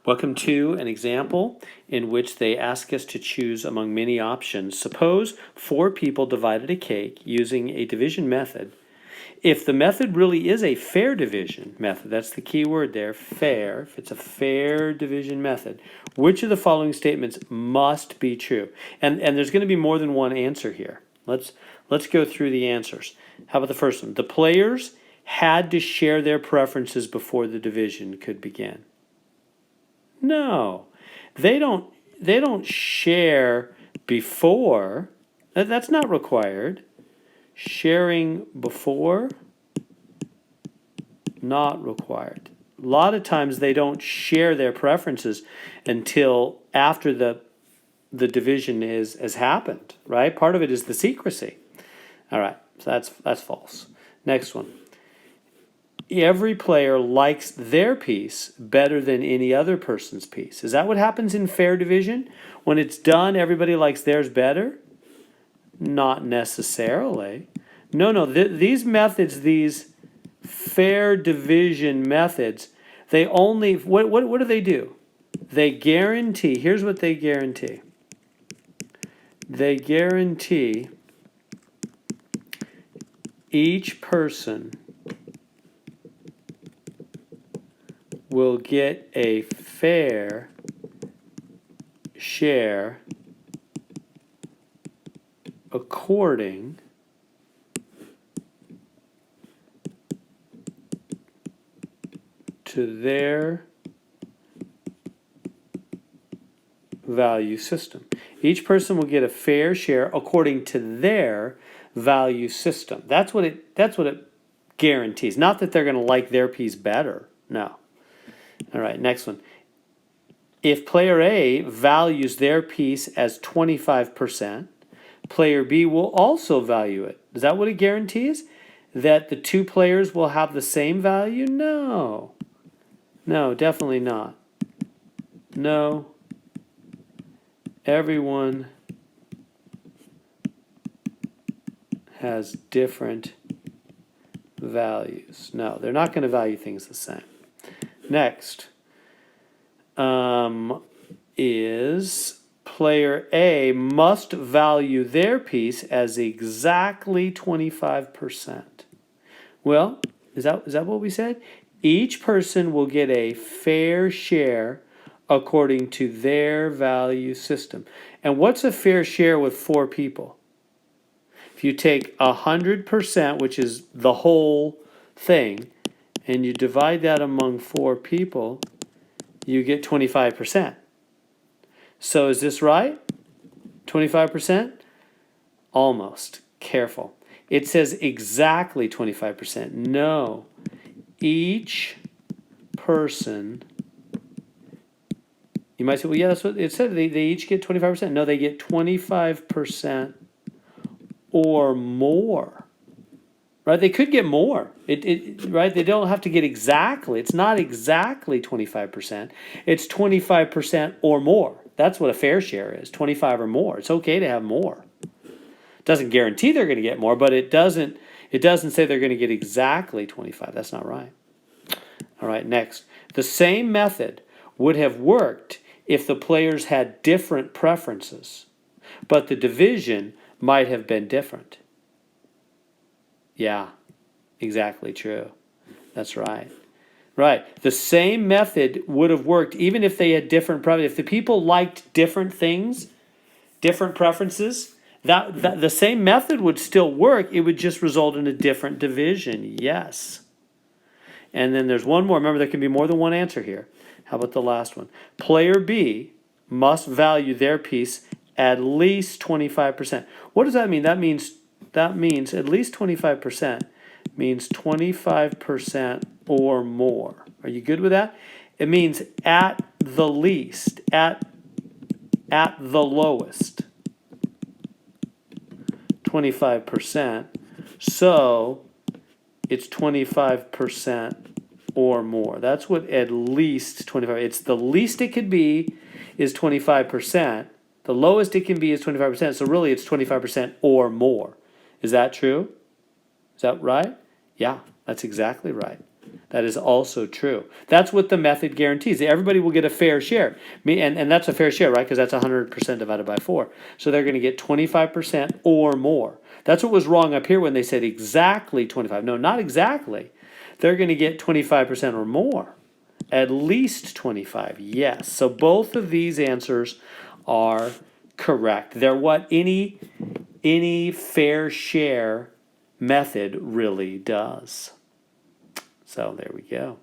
Welcome to an example in which they ask us to choose among many options. Suppose 4 people divided a cake using a division method. If the method really is a fair division method, that's the key word there, fair, if it's a fair division method, which of the following statements must be true? And there's going to be more than one answer here. Let's go through the answers. How about the first one? The players had to share their preferences before the division could begin. No, they don't share before. That's not required. Sharing before, not required. A lot of times they don't share their preferences until after the division has happened, right? Part of it is the secrecy. All right, so that's false. Next one. Every player likes their piece better than any other person's piece. Is that what happens in fair division? When it's done, everybody likes theirs better? Not necessarily. No, these methods, these fair division methods, they only, what do they do? They guarantee, here's what they guarantee. They guarantee each person will get a fair share according to their value system. Each person will get a fair share according to their value system. That's what it guarantees. Not that they're going to like their piece better. No. All right, next one. If player A values their piece as 25%, player B will also value it. Is that what it guarantees? That the 2 players will have the same value? No. No, definitely not. No. Everyone has different values. No, they're not going to value things the same. Next is player A must value their piece as exactly 25%. Well, is that what we said? Each person will get a fair share according to their value system. And what's a fair share with 4 people? If you take 100%, which is the whole thing, and you divide that among 4 people, you get 25%. So is this right? 25%? Almost. Careful. It says exactly 25%. No. Each person, you might say, well, yeah, that's what it said. They each get 25%. No, they get 25% or more. Right? They could get more. Right? They don't have to get exactly. It's not exactly 25%. It's 25% or more. That's what a fair share is, 25 or more. It's okay to have more. It doesn't guarantee they're going to get more, but it doesn't say they're going to get exactly 25. That's not right. All right, next. The same method would have worked if the players had different preferences, but the division might have been different. Yeah, exactly true. That's right. Right. The same method would have worked even if they had different preferences. If the people liked different things, different preferences, that the same method would still work. It would just result in a different division. Yes. And then there's one more. Remember, there can be more than one answer here. How about the last one? Player B must value their piece at least 25%. What does that mean? That means at least 25% means 25% or more. Are you good with that? It means at the least, at the lowest, 25%. So it's 25% or more. That's what at least 25. It's the least it could be is 25%. The lowest it can be is 25%. So really it's 25% or more. Is that true? Is that right? Yeah, that's exactly right. That is also true. That's what the method guarantees. Everybody will get a fair share. And that's a fair share, right? Because that's 100% divided by 4. So they're going to get 25% or more. That's what was wrong up here when they said exactly 25. No, not exactly. They're going to get 25% or more. At least 25, yes. So both of these answers are correct. They're what any fair share method really does. So there we go.